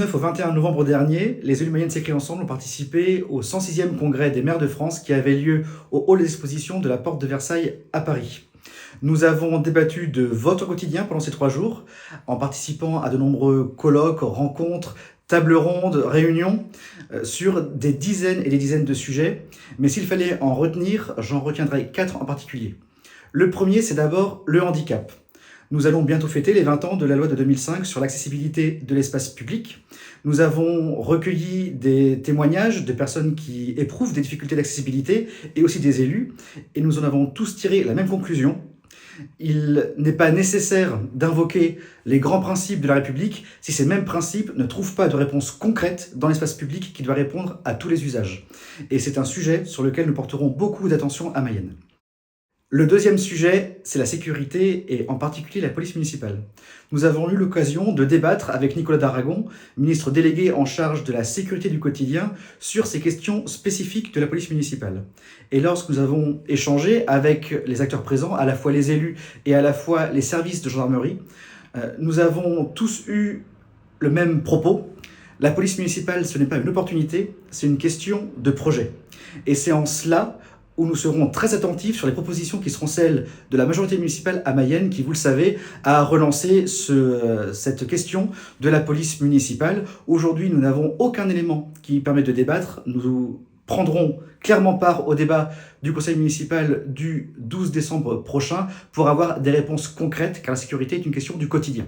19 au 21 novembre dernier, les élus Mayenne s'écrivent ensemble ont participé au 106e congrès des maires de France qui avait lieu au hall d'exposition de la Porte de Versailles à Paris. Nous avons débattu de votre quotidien pendant ces 3 jours, en participant à de nombreux colloques, rencontres, tables rondes, réunions, sur des dizaines et des dizaines de sujets. Mais s'il fallait en retenir, j'en retiendrai 4 en particulier. Le premier, c'est d'abord le handicap. Nous allons bientôt fêter les 20 ans de la loi de 2005 sur l'accessibilité de l'espace public. Nous avons recueilli des témoignages de personnes qui éprouvent des difficultés d'accessibilité et aussi des élus. Et nous en avons tous tiré la même conclusion. Il n'est pas nécessaire d'invoquer les grands principes de la République si ces mêmes principes ne trouvent pas de réponse concrète dans l'espace public qui doit répondre à tous les usages. Et c'est un sujet sur lequel nous porterons beaucoup d'attention à Mayenne. Le deuxième sujet, c'est la sécurité et en particulier la police municipale. Nous avons eu l'occasion de débattre avec Nicolas Daragon, ministre délégué en charge de la sécurité du quotidien, sur ces questions spécifiques de la police municipale. Et lorsque nous avons échangé avec les acteurs présents, à la fois les élus et à la fois les services de gendarmerie, nous avons tous eu le même propos. La police municipale, ce n'est pas une opportunité, c'est une question de projet. Et c'est en cela où nous serons très attentifs sur les propositions qui seront celles de la majorité municipale à Mayenne, qui, vous le savez, a relancé cette question de la police municipale. Aujourd'hui, nous n'avons aucun élément qui permet de débattre. Nous prendrons clairement part au débat du conseil municipal du 12 décembre prochain pour avoir des réponses concrètes, car la sécurité est une question du quotidien.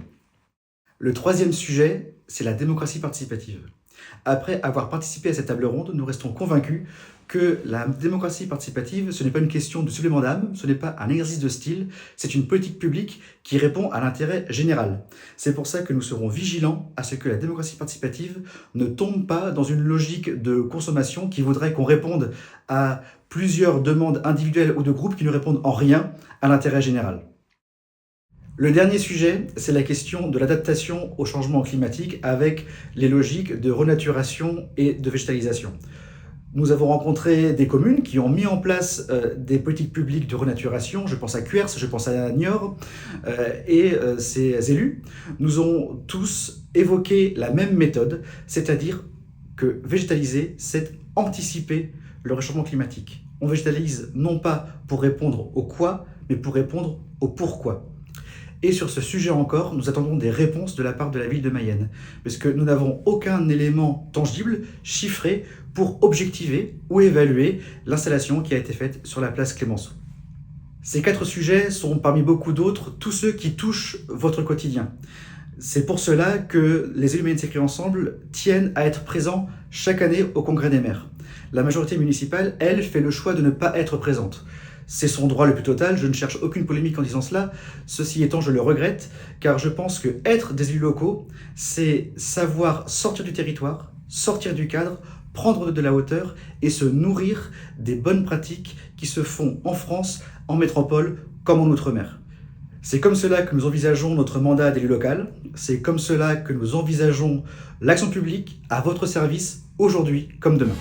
Le troisième sujet, c'est la démocratie participative. Après avoir participé à cette table ronde, nous restons convaincus que la démocratie participative, ce n'est pas une question de supplément d'âme, ce n'est pas un exercice de style, c'est une politique publique qui répond à l'intérêt général. C'est pour ça que nous serons vigilants à ce que la démocratie participative ne tombe pas dans une logique de consommation qui voudrait qu'on réponde à plusieurs demandes individuelles ou de groupes qui ne répondent en rien à l'intérêt général. Le dernier sujet, c'est la question de l'adaptation au changement climatique avec les logiques de renaturation et de végétalisation. Nous avons rencontré des communes qui ont mis en place des politiques publiques de renaturation. Je pense à Cuers, je pense à Niort, et ces élus nous ont tous évoqué la même méthode, c'est-à-dire que végétaliser, c'est anticiper le réchauffement climatique. On végétalise non pas pour répondre au quoi, mais pour répondre au pourquoi. Et sur ce sujet encore, nous attendons des réponses de la part de la ville de Mayenne, parce que nous n'avons aucun élément tangible, chiffré, pour objectiver ou évaluer l'installation qui a été faite sur la place Clémenceau. Ces 4 sujets sont parmi beaucoup d'autres tous ceux qui touchent votre quotidien. C'est pour cela que les élus Mayenne s'écrivent ensemble tiennent à être présents chaque année au Congrès des maires. La majorité municipale, elle, fait le choix de ne pas être présente. C'est son droit le plus total, je ne cherche aucune polémique en disant cela. Ceci étant, je le regrette, car je pense que être des élus locaux, c'est savoir sortir du territoire, sortir du cadre, prendre de la hauteur et se nourrir des bonnes pratiques qui se font en France, en métropole, comme en Outre-mer. C'est comme cela que nous envisageons notre mandat d'élu local, c'est comme cela que nous envisageons l'action publique à votre service, aujourd'hui comme demain.